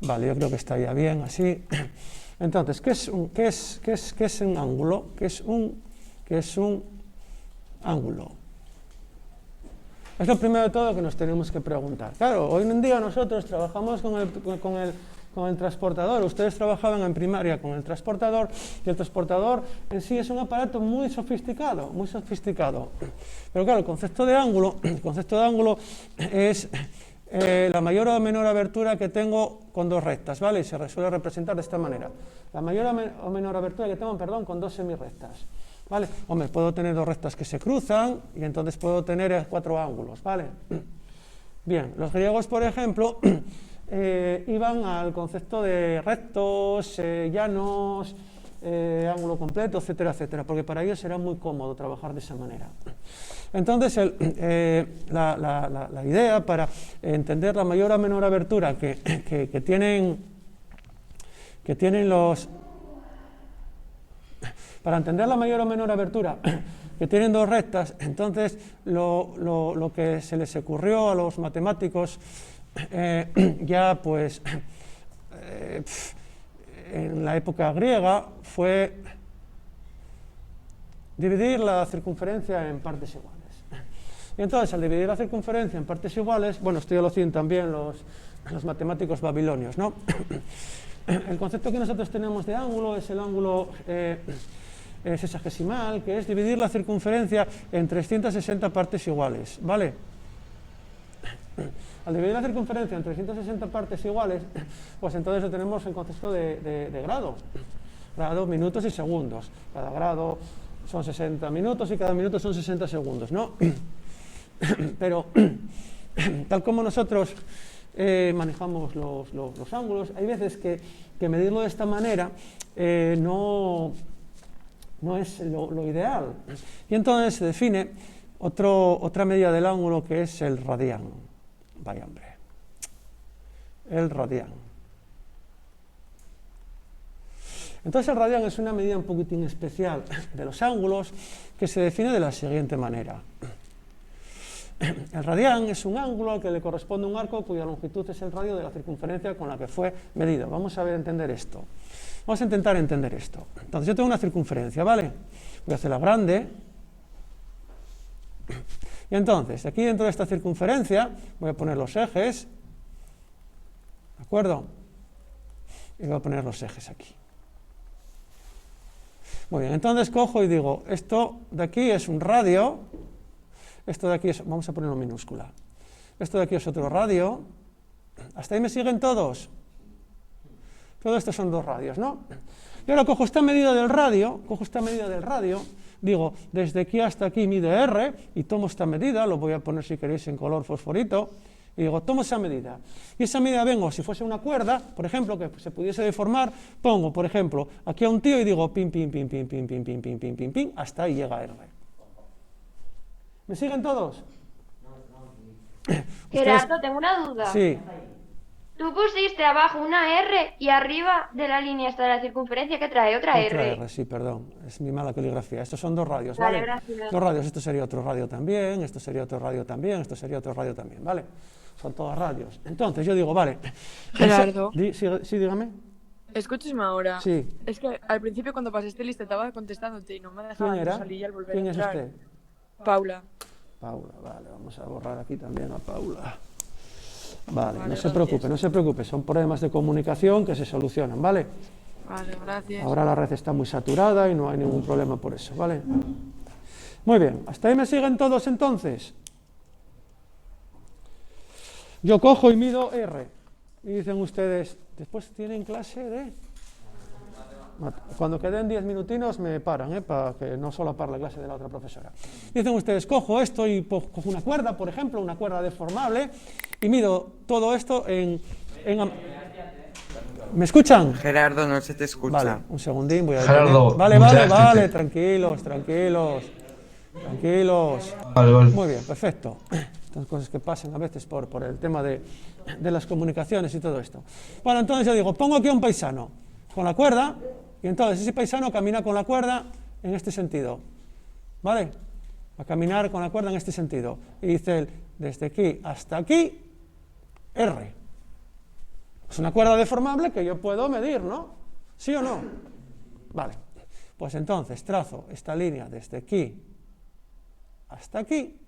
Vale, yo creo que está ya bien así. Entonces, ¿qué es un ángulo? ¿Qué es un ángulo? Es lo primero de todo que nos tenemos que preguntar. Claro, hoy en día nosotros trabajamos con el transportador. Ustedes trabajaban en primaria con el transportador, y el transportador en sí es un aparato muy sofisticado, muy sofisticado. Pero claro, el concepto de ángulo es la mayor o menor abertura que tengo con dos rectas, ¿vale? Y se suele representar de esta manera. La mayor o menor abertura que tengo, perdón, con dos semirrectas, ¿vale? Hombre, puedo tener dos rectas que se cruzan y entonces puedo tener cuatro ángulos, ¿vale? Bien, los griegos, por ejemplo, iban al concepto de rectos, llanos, ángulo completo, etcétera, etcétera, porque para ellos era muy cómodo trabajar de esa manera. Entonces, la idea para entender la mayor o menor abertura que tienen los... Para entender la mayor o menor abertura que tienen dos rectas, entonces lo que se les ocurrió a los matemáticos ya pues en la época griega fue dividir la circunferencia en partes iguales. Y entonces, al dividir la circunferencia en partes iguales, bueno, esto ya lo hacían también los matemáticos babilonios, ¿no? El concepto que nosotros tenemos de ángulo es el ángulo sesagesimal, que es dividir la circunferencia en 360 partes iguales, ¿vale? Al dividir la circunferencia en 360 partes iguales, pues entonces tenemos el concepto de grado. Grado, minutos y segundos. Cada grado son 60 minutos y cada minuto son 60 segundos, ¿no? Pero, tal como nosotros manejamos los ángulos, hay veces que medirlo de esta manera no es lo ideal. Y entonces se define otra medida del ángulo que es el radián. Vaya hombre. El radián. Entonces el radián es una medida un poquitín especial de los ángulos que se define de la siguiente manera. El radián es un ángulo al que le corresponde un arco cuya longitud es el radio de la circunferencia con la que fue medido. Vamos a entender esto. Vamos a intentar entender esto. Entonces yo tengo una circunferencia, ¿vale? Voy a hacerla grande. Y entonces, aquí dentro de esta circunferencia voy a poner los ejes, ¿de acuerdo? Y voy a poner los ejes aquí. Muy bien, entonces cojo y digo, esto de aquí es un radio, esto de aquí es, vamos a ponerlo en minúscula, esto de aquí es otro radio, ¿hasta ahí me siguen todos? Todo esto son dos radios, ¿no? Y ahora cojo esta medida del radio, digo, desde aquí hasta aquí mide R, y tomo esta medida, lo voy a poner si queréis en color fosforito, y digo, tomo esa medida. Y esa medida vengo, si fuese una cuerda, por ejemplo, que se pudiese deformar, pongo, por ejemplo, aquí a un tío y digo, pim, pim, pim, pim, pim, pim, pim, pim, pim, pim, pim, hasta ahí llega R. ¿Me siguen todos? Gerardo, tengo una duda. Sí. Tú pusiste abajo una R y arriba de la línea esta de la circunferencia que trae otra R. Otra R, sí, perdón, es mi mala caligrafía. Estos son dos radios, ¿vale? Vale, gracias. Dos radios, esto sería otro radio también, esto sería otro radio también, esto sería otro radio también, ¿vale? Son todas radios. Entonces yo digo, vale. Gerardo. Sí, dígame. Escúchame ahora. Sí. Es que al principio cuando pasaste lista estaba contestándote y no me dejaba ¿Quién era? salir y al volver ¿Quién a es entrar. usted? Paula. Paula, vale, vamos a borrar aquí también a Paula. Vale, Vale, no se preocupe, no se preocupe, son problemas de comunicación que se solucionan, ¿vale? Vale, gracias. Ahora la red está muy saturada y no hay ningún problema por eso, ¿vale? Muy bien, ¿hasta ahí me siguen todos entonces? Yo cojo y mido R. Y dicen ustedes, después tienen clase de... Cuando queden 10 minutinos me paran, para que no solo para la clase de la otra profesora. Dicen ustedes, cojo esto y cojo una cuerda, por ejemplo, una cuerda deformable, y mido todo esto en... ¿Me escuchan? Gerardo, no se te escucha. Vale, un segundín, voy a Gerardo, detener. mucha Vale, gente. tranquilos. Vale. Muy bien, perfecto. Estas cosas que pasan a veces por el tema de las comunicaciones y todo esto. Bueno, entonces yo digo, pongo aquí a un paisano con la cuerda, y entonces ese paisano camina con la cuerda en este sentido, ¿vale? Va a caminar con la cuerda en este sentido. Y dice él, desde aquí hasta aquí, R. Es una cuerda deformable que yo puedo medir, ¿no? ¿Sí o no? Vale. Pues entonces trazo esta línea desde aquí hasta aquí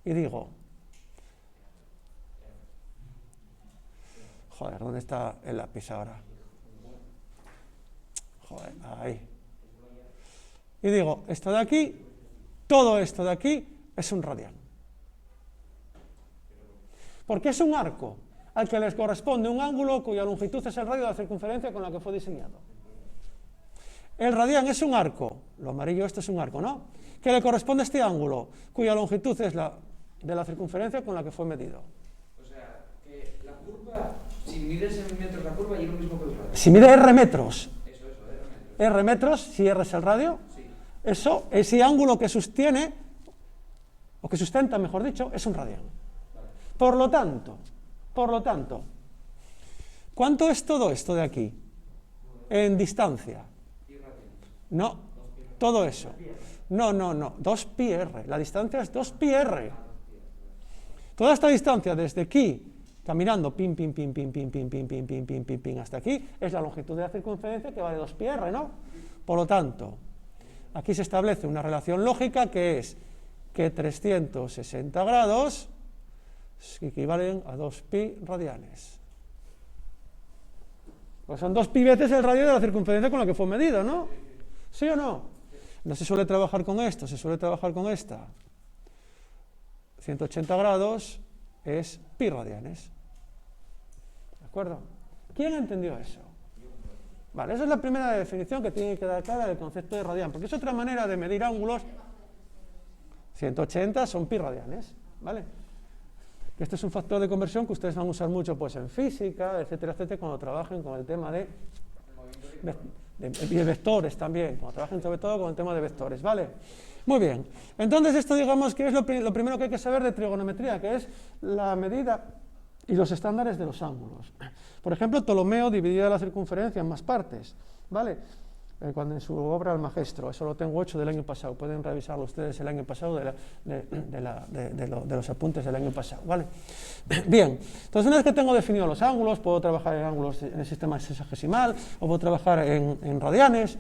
y digo, joder, ¿dónde está el lápiz ahora? Joder, ahí. Y digo, esto de aquí, todo esto de aquí es un radián. Porque es un arco al que les corresponde un ángulo cuya longitud es el radio de la circunferencia con la que fue diseñado. El radián es un arco, lo amarillo esto es un arco, ¿no? Que le corresponde a este ángulo, cuya longitud es la de la circunferencia con la que fue medido. O sea, que la curva, si mides en metros la curva, y lo mismo que el radio. Si mide R metros, Eso, R metros. R metros, si R es el radio, Sí. eso, ese ángulo que sostiene, o que sustenta, mejor dicho, es un radián. Vale. Por lo tanto, ¿cuánto es todo esto de aquí? En distancia. No, todo eso. No, 2πr. La distancia es 2πr. Toda esta distancia desde aquí, caminando, pim, hasta aquí, es la longitud de la circunferencia que vale 2πr, ¿no? Por lo tanto, aquí se establece una relación lógica que es que 360 grados equivalen a 2π radianes. Pues son 2π veces el radio de la circunferencia con la que fue medido, ¿no? ¿Sí o no? No se suele trabajar con esto, se suele trabajar con esta. 180 grados es pi radianes. ¿De acuerdo? ¿Quién entendió eso? Vale, esa es la primera definición que tiene que dar clara del concepto de radián, porque es otra manera de medir ángulos. 180 son pi radianes, ¿vale? Este es un factor de conversión que ustedes van a usar mucho pues, en física, etcétera, cuando trabajen con el tema de vectores también, cuando trabajen sobre todo con el tema de vectores, ¿vale? Muy bien, entonces esto digamos que es lo primero que hay que saber de trigonometría, que es la medida y los estándares de los ángulos. Por ejemplo, Ptolomeo dividía la circunferencia en más partes, ¿vale? Cuando en su obra Almagestro, eso lo tengo 8 del año pasado, pueden revisarlo ustedes el año pasado de los apuntes del año pasado, ¿vale? Bien, entonces una vez que tengo definido los ángulos, puedo trabajar en ángulos en el sistema sexagesimal o puedo trabajar en radianes.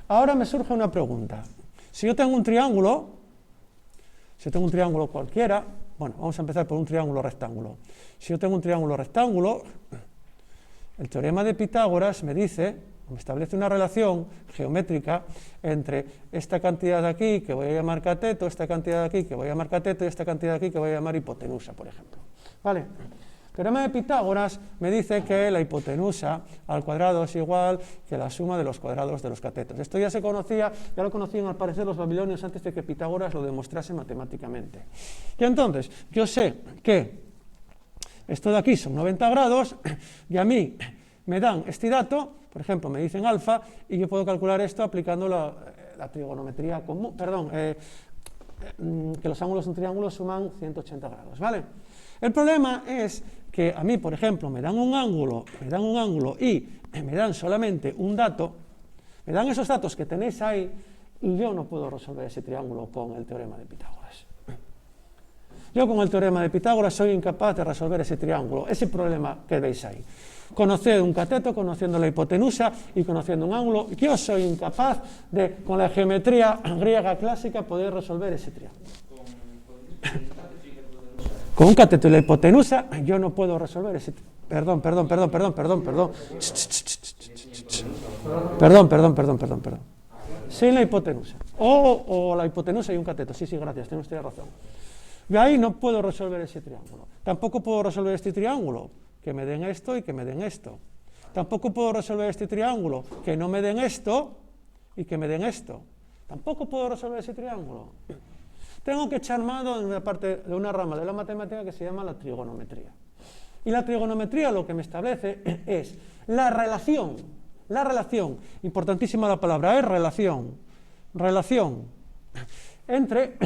Ahora me surge una pregunta. Si yo tengo un triángulo, cualquiera, bueno, vamos a empezar por un triángulo rectángulo. Si yo tengo un triángulo rectángulo, el teorema de Pitágoras me establece una relación geométrica entre esta cantidad de aquí que voy a llamar cateto, esta cantidad de aquí que voy a llamar cateto y esta cantidad de aquí que voy a llamar hipotenusa, por ejemplo. ¿Vale? El teorema de Pitágoras me dice que la hipotenusa al cuadrado es igual que la suma de los cuadrados de los catetos. Esto ya se conocía, ya lo conocían al parecer los babilonios antes de que Pitágoras lo demostrase matemáticamente. Y entonces, yo sé que esto de aquí son 90 grados y a mí me dan este dato, por ejemplo, me dicen alfa, y yo puedo calcular esto aplicando la trigonometría común, que los ángulos de un triángulo suman 180 grados, ¿vale? El problema es que a mí, por ejemplo, me dan un ángulo y me dan solamente un dato, me dan esos datos que tenéis ahí, y yo no puedo resolver ese triángulo con el teorema de Pitágoras. Yo con el teorema de Pitágoras soy incapaz de resolver ese triángulo, ese problema que veis ahí. Conocer un cateto, conociendo la hipotenusa y conociendo un ángulo, yo soy incapaz de, con la geometría griega clásica, poder resolver ese triángulo. Con un cateto y la hipotenusa, yo no puedo resolver ese triángulo. Perdón. Sin la hipotenusa. O la hipotenusa y un cateto. Sí, gracias, tiene usted razón. Yo ahí no puedo resolver ese triángulo. Tampoco puedo resolver este triángulo, que me den esto y que me den esto. Tampoco puedo resolver este triángulo, que no me den esto y que me den esto. Tampoco puedo resolver ese triángulo. Tengo que echar mano de una rama de la matemática que se llama la trigonometría. Y la trigonometría lo que me establece es la relación, importantísima la palabra, es relación entre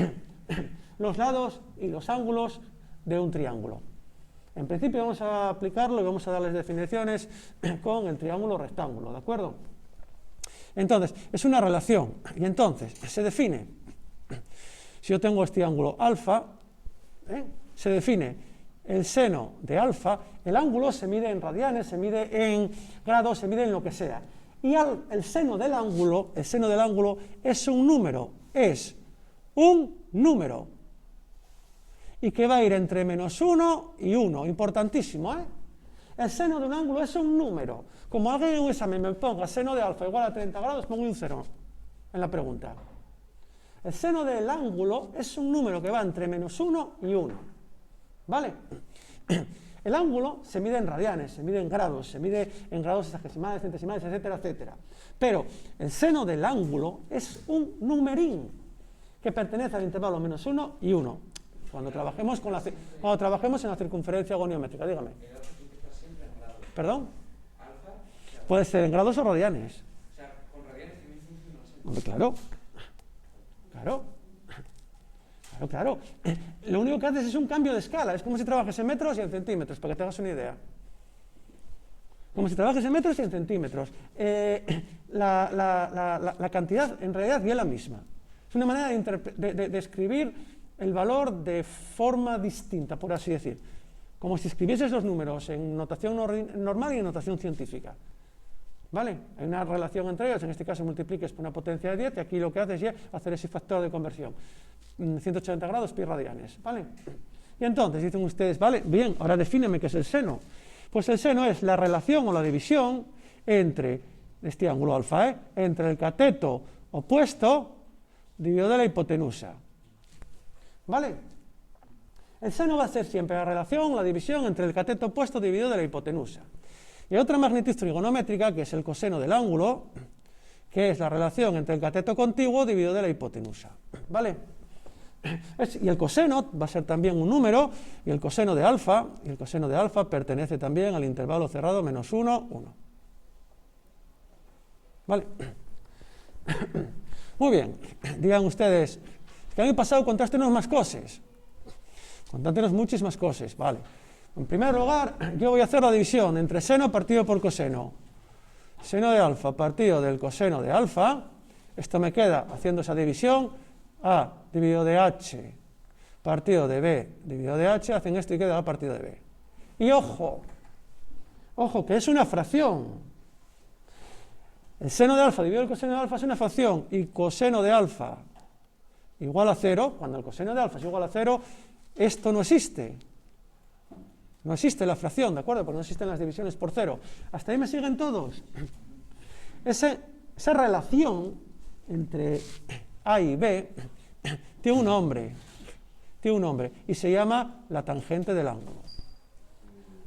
los lados y los ángulos de un triángulo. En principio vamos a aplicarlo y vamos a darles definiciones con el triángulo rectángulo, ¿de acuerdo? Entonces, es una relación, y entonces se define, si yo tengo este ángulo alfa, se define el seno de alfa, el ángulo se mide en radianes, se mide en grados, se mide en lo que sea. Y el seno del ángulo es un número, y que va a ir entre -1 y 1, importantísimo, ¿eh? El seno de un ángulo es un número. Como alguien en un examen me ponga seno de alfa igual a 30 grados, pongo un 0 en la pregunta. El seno del ángulo es un número que va entre -1 y 1, ¿vale? El ángulo se mide en radianes, se mide en grados hexagesimales, centesimales, etcétera, etcétera. Pero el seno del ángulo es un numerín que pertenece al intervalo -1 y 1. Cuando trabajemos en la circunferencia goniométrica, dígame. ¿Perdón? Puede ser en grados o radianes. O sea, con radianes también funciona así. Hombre, claro. Lo único que haces es un cambio de escala. Es como si trabajes en metros y en centímetros, para que te hagas una idea. Como si trabajes en metros y en centímetros. La cantidad en realidad es la misma. Es una manera de escribir el valor de forma distinta, por así decir. Como si escribieses los números en notación normal y en notación científica. ¿Vale? Hay una relación entre ellos, en este caso multipliques por una potencia de 10, y aquí lo que haces es hacer ese factor de conversión. 180 grados pi radianes, ¿vale? Y entonces dicen ustedes, vale, bien, ahora defíneme qué es el seno. Pues el seno es la relación o la división entre este ángulo alfa, entre el cateto opuesto dividido de la hipotenusa. ¿Vale? El seno va a ser siempre la relación, la división entre el cateto opuesto dividido de la hipotenusa. Y hay otra magnitud trigonométrica, que es el coseno del ángulo, que es la relación entre el cateto contiguo dividido de la hipotenusa. ¿Vale? Y el coseno va a ser también un número, y el coseno de alfa pertenece también al intervalo cerrado -1, 1. ¿Vale? Muy bien, digan ustedes, que el año pasado contástenos más cosas. Contátenos muchísimas cosas, vale. En primer lugar, yo voy a hacer la división entre seno partido por coseno. Seno de alfa partido del coseno de alfa. Esto me queda, haciendo esa división, A dividido de H partido de B dividido de H, hacen esto y queda A partido de B. Y ojo, que es una fracción. El seno de alfa dividido del coseno de alfa es una fracción, y coseno de alfa igual a 0, cuando el coseno de alfa es igual a 0, esto no existe. No existe la fracción, ¿de acuerdo? Porque no existen las divisiones por 0. ¿Hasta ahí me siguen todos? Esa relación entre A y B tiene un nombre, y se llama la tangente del ángulo.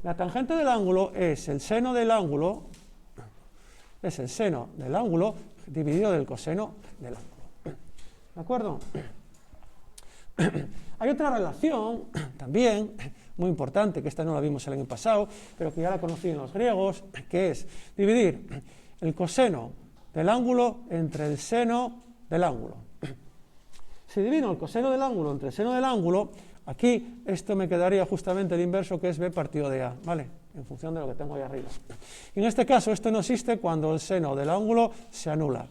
La tangente del ángulo es el seno del ángulo, dividido del coseno del ángulo. ¿De acuerdo? Hay otra relación también muy importante, que esta no la vimos el año pasado, pero que ya la conocí en los griegos, que es dividir el coseno del ángulo entre el seno del ángulo. Si divido el coseno del ángulo entre el seno del ángulo, aquí esto me quedaría justamente el inverso, que es B partido de A, ¿vale? En función de lo que tengo ahí arriba. Y en este caso esto no existe cuando el seno del ángulo se anula.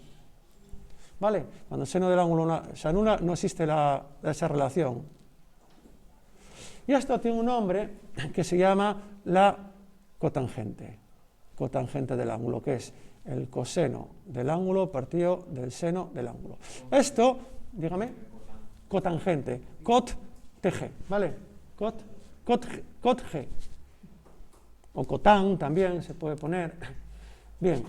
¿Vale? Cuando el seno del ángulo se anula, no existe esa relación. Y esto tiene un nombre que se llama la cotangente del ángulo, que es el coseno del ángulo partido del seno del ángulo. Esto, dígame, cotangente, cot-TG, ¿vale? Cot-G. O cotán también se puede poner. Bien.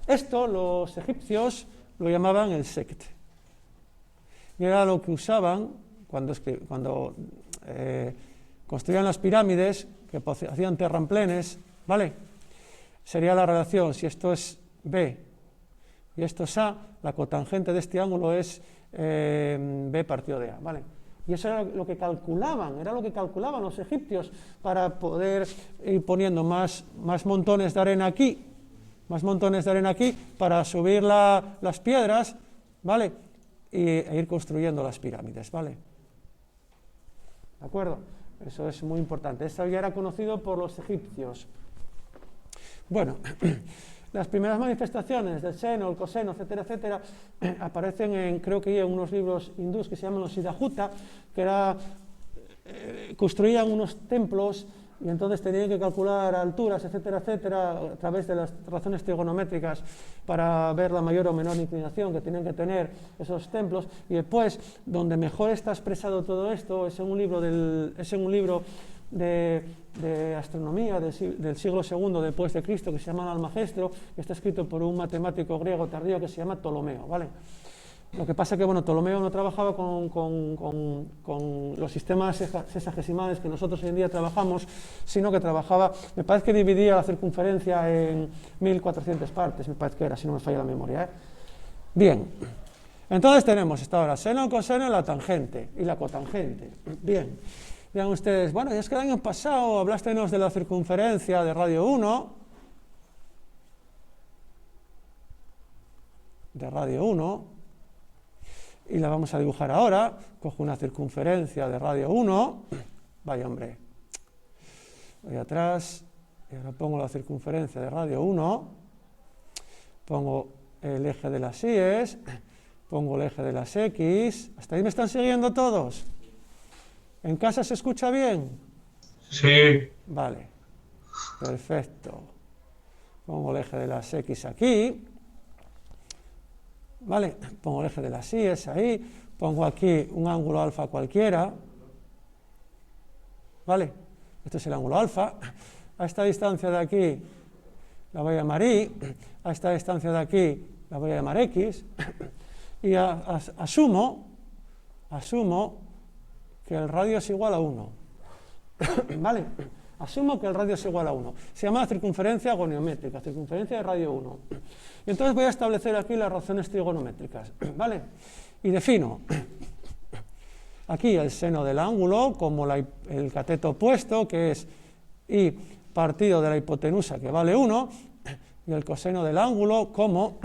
Esto los egipcios lo llamaban el sect. Y era lo que usaban cuando construían las pirámides, que hacían terraplenes, ¿vale? Sería la relación, si esto es B y esto es A, la cotangente de este ángulo es B partido de A, ¿vale? Y eso era lo que calculaban, los egipcios para poder ir poniendo más montones de arena aquí, para subir las piedras, ¿vale? E ir construyendo las pirámides, ¿vale? ¿De acuerdo? Eso es muy importante. Esto ya era conocido por los egipcios. Bueno, las primeras manifestaciones del seno, el coseno, etcétera, etcétera, aparecen en, creo que en unos libros hindús que se llaman los Siddhajuta, que era, construían unos templos y entonces tenían que calcular alturas, etcétera, etcétera, a través de las razones trigonométricas para ver la mayor o menor inclinación que tenían que tener esos templos. Y después, donde mejor está expresado todo esto, es en un libro de astronomía del siglo II después de Cristo, que se llama el Almagestro, que está escrito por un matemático griego tardío que se llama Ptolomeo, ¿vale? Lo que pasa es que, bueno, Ptolomeo no trabajaba con los sistemas sexagesimales que nosotros hoy en día trabajamos, sino que trabajaba, me parece que dividía la circunferencia en 1400 partes, me parece que era, si no me falla la memoria, ¿eh? Bien, entonces tenemos esta ahora seno, coseno, la tangente y la cotangente. Bien, vean ustedes, bueno, y es que el año pasado hablastenos de la circunferencia de radio 1, y la vamos a dibujar ahora. Cojo una circunferencia de radio 1, vaya hombre, voy atrás, y ahora pongo la circunferencia de radio 1, pongo el eje de las Y, pongo el eje de las X, ¿hasta ahí me están siguiendo todos? ¿En casa se escucha bien? Sí. Vale, perfecto. Pongo el eje de las X aquí. Vale, pongo el eje de las Y ahí, pongo aquí un ángulo alfa cualquiera, vale, este es el ángulo alfa, a esta distancia de aquí la voy a llamar Y, a esta distancia de aquí la voy a llamar X, y asumo que el radio es igual a 1, vale, asumo que el radio es igual a 1, se llama circunferencia goniométrica, circunferencia de radio 1. Y entonces voy a establecer aquí las razones trigonométricas, ¿vale? Y defino aquí el seno del ángulo como el cateto opuesto, que es y partido de la hipotenusa, que vale 1, y el coseno del ángulo como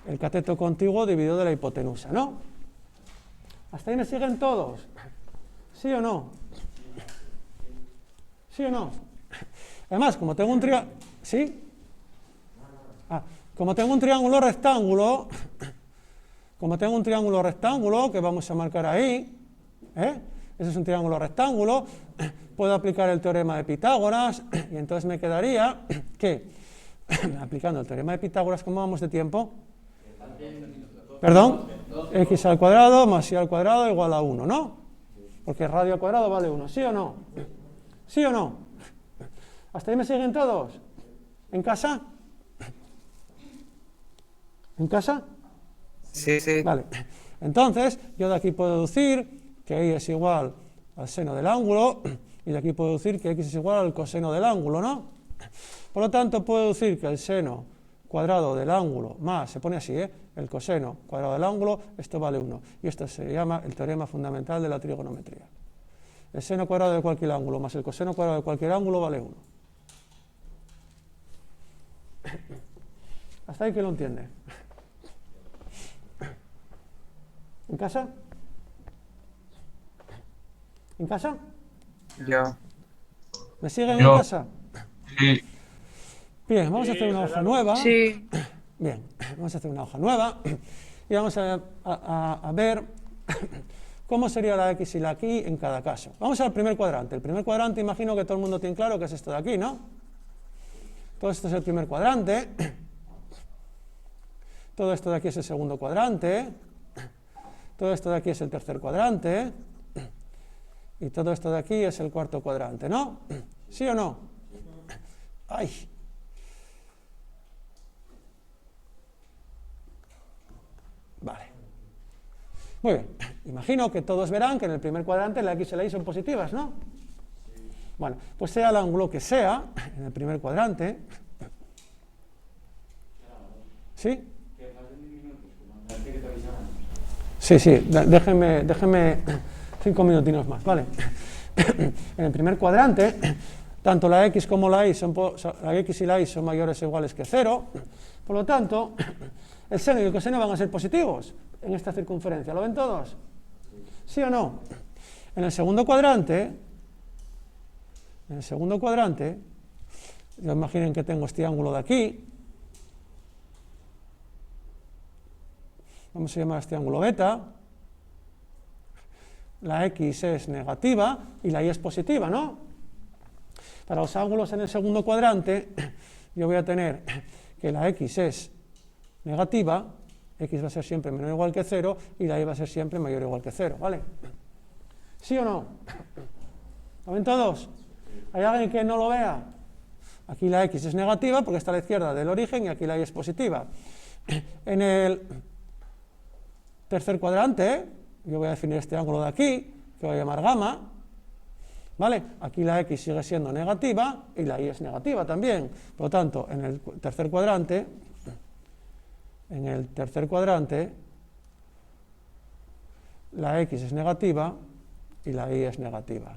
el cateto contiguo dividido de la hipotenusa, ¿no? ¿Hasta ahí me siguen todos? ¿Sí o no? ¿Sí o no? Además, como tengo un triángulo... ¿Sí? Como tengo un triángulo rectángulo, que vamos a marcar ahí, ese es un triángulo rectángulo, puedo aplicar el teorema de Pitágoras, y entonces me quedaría que, aplicando el teorema de Pitágoras, ¿cómo vamos de tiempo? Perdón, x al cuadrado más y al cuadrado igual a 1, ¿no? Porque radio al cuadrado vale 1, ¿sí o no? ¿Sí o no? ¿Hasta ahí me siguen todos? ¿En casa? ¿En casa? Sí, sí. Vale. Entonces, yo de aquí puedo deducir que y es igual al seno del ángulo, y de aquí puedo deducir que x es igual al coseno del ángulo, ¿no? Por lo tanto, puedo deducir que el seno cuadrado del ángulo más, se pone así, el coseno cuadrado del ángulo, esto vale 1. Y esto se llama el teorema fundamental de la trigonometría. El seno cuadrado de cualquier ángulo más el coseno cuadrado de cualquier ángulo vale 1. ¿Hasta ahí que lo entiende? ¿En casa? ¿En casa? Ya. ¿Me siguen Yo. en casa? Sí. Bien, vamos a hacer una hoja nueva. Sí. Bien, vamos a hacer una hoja nueva y vamos a ver cómo sería la X y la Y en cada caso. Vamos al primer cuadrante. El primer cuadrante, imagino que todo el mundo tiene claro que es esto de aquí, ¿no? Todo esto es el primer cuadrante. Todo esto de aquí es el segundo cuadrante. Todo esto de aquí es el tercer cuadrante. Y todo esto de aquí es el cuarto cuadrante, ¿no? ¿Sí o no? ¡Ay! Vale. Muy bien. Imagino que todos verán que en el primer cuadrante la X y la Y son positivas, ¿no? Bueno, pues sea el ángulo que sea, en el primer cuadrante. ¿Sí? Sí, sí, déjenme 5 minutinos más, ¿vale? En el primer cuadrante, tanto la X como la Y la X y la Y son mayores o iguales que 0, por lo tanto, el seno y el coseno van a ser positivos en esta circunferencia, ¿lo ven todos? ¿Sí o no? En el segundo cuadrante, yo imaginen que tengo este ángulo de aquí, vamos a llamar a este ángulo beta, la X es negativa y la Y es positiva, ¿no? Para los ángulos en el segundo cuadrante, yo voy a tener que la X es negativa, X va a ser siempre menor o igual que 0, y la Y va a ser siempre mayor o igual que 0, ¿vale? ¿Sí o no? ¿Lo ven todos? ¿Hay alguien que no lo vea? Aquí la X es negativa porque está a la izquierda del origen y aquí la Y es positiva. En el tercer cuadrante, yo voy a definir este ángulo de aquí, que voy a llamar gamma, ¿vale? Aquí la X sigue siendo negativa y la Y es negativa también. Por lo tanto, en el tercer cuadrante, la X es negativa y la Y es negativa,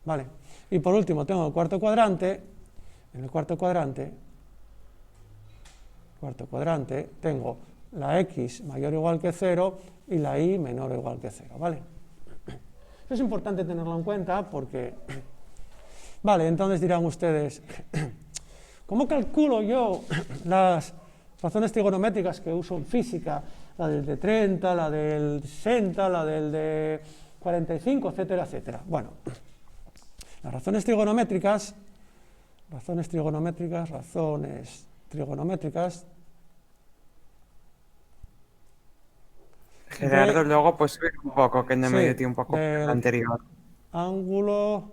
¿vale? Y por último tengo el cuarto cuadrante. En el cuarto cuadrante tengo la X mayor o igual que 0 y la Y menor o igual que 0, ¿vale? Es importante tenerlo en cuenta porque, vale, entonces dirán ustedes, ¿cómo calculo yo las razones trigonométricas que uso en física? La del de 30, la del 60, la del de 45, etcétera, etcétera. Bueno, las razones trigonométricas, Gerardo, luego pues subir un poco, que no me dio sí, tiempo a copiar del el anterior. ángulo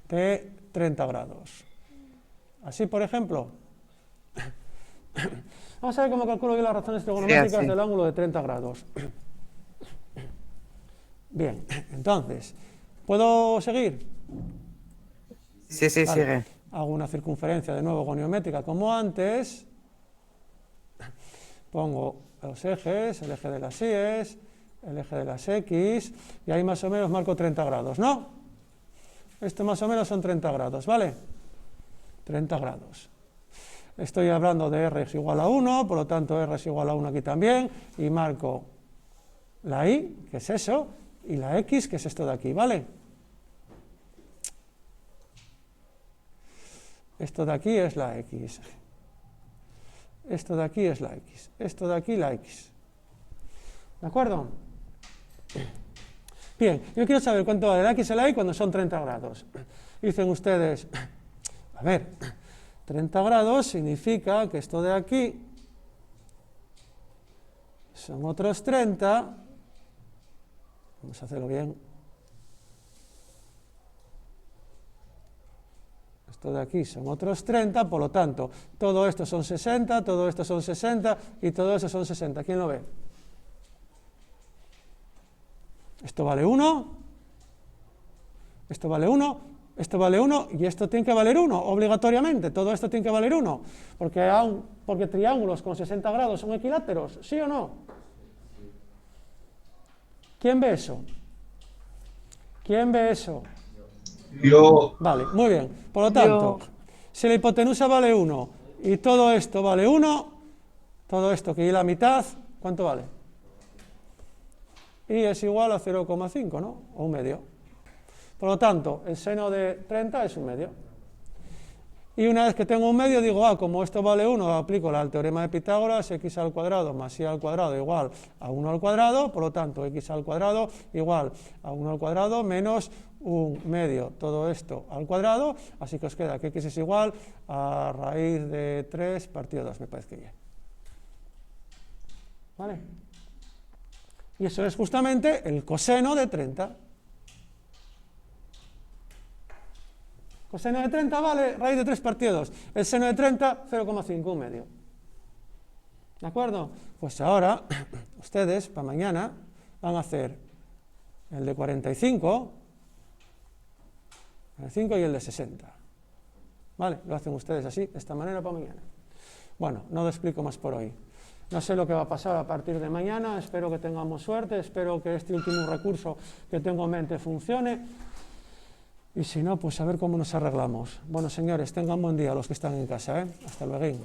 de 30 grados. Así, por ejemplo, vamos a ver cómo calculo yo las razones trigonométricas así. del ángulo de 30 grados. Bien, entonces, ¿puedo seguir? Sí, sí, Vale. sigue. Hago una circunferencia de nuevo goniométrica como antes, pongo los ejes, el eje de las Y's, el eje de las X, y ahí más o menos marco 30 grados, ¿no? Esto más o menos son 30 grados, ¿vale? 30 grados. Estoy hablando de R es igual a 1, por lo tanto R es igual a 1 aquí también, y marco la Y, que es eso, y la X, que es esto de aquí, ¿vale? Esto de aquí es la X. Esto de aquí es la X. Esto de aquí la X. ¿De acuerdo? Bien, yo quiero saber cuánto vale la X y la Y cuando son 30 grados. Dicen ustedes, a ver, 30 grados significa que esto de aquí son otros 30. Vamos a hacerlo bien. Esto de aquí son otros 30, por lo tanto, todo esto son 60, todo esto son 60 y todo eso son 60. ¿Quién lo ve? Esto vale 1, esto vale 1, esto vale 1 y esto tiene que valer 1, obligatoriamente. Todo esto tiene que valer 1, porque triángulos con 60 grados son equiláteros, ¿sí o no? ¿Quién ve eso? ¿Quién ve eso? Yo. Vale, muy bien. Por lo tanto, si la hipotenusa vale 1 y todo esto vale 1, todo esto que es la mitad, ¿cuánto vale? Y es igual a 0,5, ¿no? O un medio. Por lo tanto, el seno de 30 es un medio. Y una vez que tengo un medio, digo, como esto vale 1, aplico el teorema de Pitágoras, x al cuadrado más y al cuadrado igual a 1 al cuadrado, por lo tanto, x al cuadrado igual a 1 al cuadrado menos un medio, todo esto al cuadrado, así que os queda que x es igual a raíz de 3 partido 2, me parece que ya. ¿Vale? Y eso es justamente el coseno de 30. Coseno de 30 vale raíz de 3 partido 2. El seno de 30, 0,5, un medio. ¿De acuerdo? Pues ahora, ustedes, para mañana, van a hacer el de 45, y el de 60. ¿Vale? Lo hacen ustedes así, de esta manera, para mañana. Bueno, no lo explico más por hoy. No sé lo que va a pasar a partir de mañana, espero que tengamos suerte, espero que este último recurso que tengo en mente funcione. Y si no, pues a ver cómo nos arreglamos. Bueno, señores, tengan buen día los que están en casa, ¿eh? Hasta luego.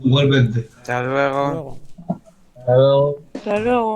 Igualmente. Hasta luego. Hasta luego. Hasta luego. Hasta luego.